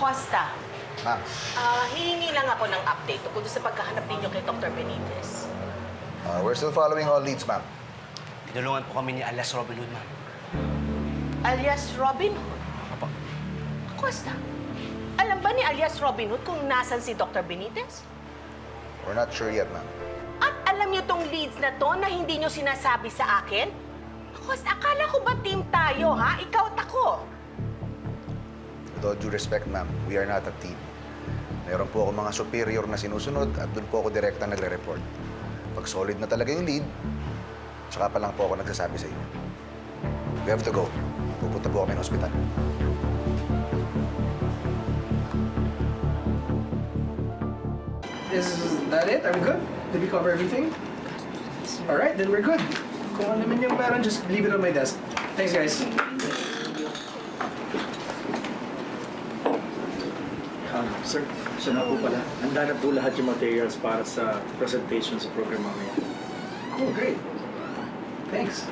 Acosta, Ma'am, hihingi lang ako ng update tungkol sa pagkahanap ninyo kay Dr. Benitez. we're still following all leads, ma'am. Tinulungan po kami ni alias Robin Hood, ma'am. Alias Robin Hood. Apa? Acosta, alam ba ni alias Robin Hood kung nasan si Dr. Benitez? We're not sure yet, ma'am. At alam niyo tong leads na to na hindi niyo sinasabi sa akin? Acosta, akala ko ba team tayo, ha? Ikaw at ako. With all due respect, ma'am, we are not a team. Meron po ako mga superior na sinusunod at doon po ako direkta nagre-report. Pag solid na talaga yung lead, tsaka pa lang po ako nagsasabi sa inyo. We have to go. Pupunta po kami ng ospital. Is that it? Are we good? Did we cover everything? All right, then we're good. Kung ano naman yung meron, just leave it on my desk. Thanks, guys. Sir, siya na po pala. Handa na po lahat yung materials para sa presentation sa program mamaya. Cool, great. Thanks.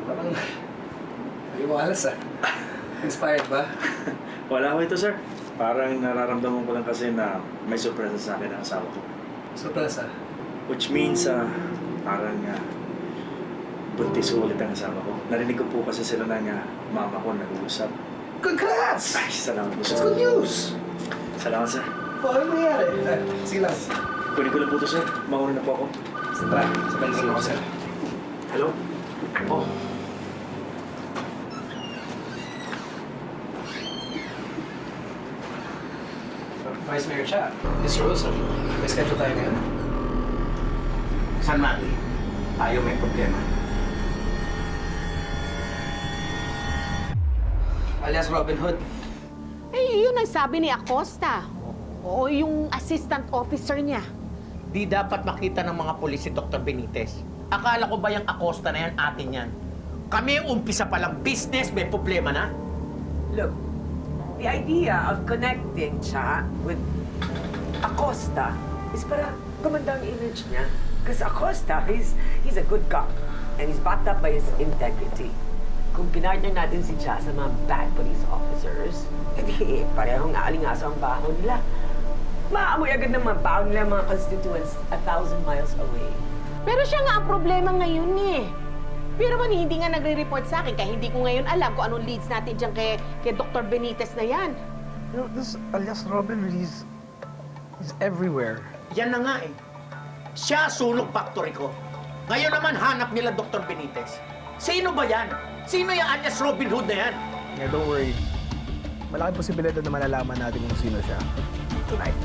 Parang maliwalas Inspired ba? Wala ko ito, sir. Parang nararamdaman ko lang kasi na may surpresa sa akin ang asawa ko. Surpresa. Which means, parang buntis ulit ang asawa ko. Narinig ko po kasi sila ng mama ko nag-uusap. Congrats! Ay, salamat po, That's sir. good news! Salamat, sir. Ano nangyari? Sige lang. Kunin ko lang po ito, sir. Mauna na po ako. Tara, sabay na ako, sir. Hello? Oh. Vice Mayor Cha, Miss Wilson, may schedule tayo ngayon. San Mati, tayo may problema. Alias Robin Hood. Eh, yun ang sabi ni Acosta. Oo, yung assistant officer niya. Di dapat makita ng mga pulis si Dr. Benitez. Akala ko ba yung Acosta na yan, atin yan? Kami umpisa palang business, may problema na. Look, the idea of connecting Cha with Acosta is para gumanda ang image niya. Because Acosta, he's a good cop and he's backed up by his integrity. Kung pinartner natin si Cha sa mga bad police officers, edi parehong naalingaso ang baho nila. Maamoy agad ng mga baho nila mga constituents 1,000 miles away. Pero siya nga ang problema ngayon eh. Pero man, hindi nga nagre-report sa akin kaya hindi ko ngayon alam kung anong leads natin dyan kay Dr. Benitez na yan. You know, this alias Robin, he's everywhere. Yan na nga eh. Siya sunog factory ko. Ngayon naman hanap nila Dr. Benitez. Sino ba yan? Sino yung alias Robin Hood na yan? Yeah, don't worry. Malaking posibilidad na malalaman natin kung sino siya. Tonight.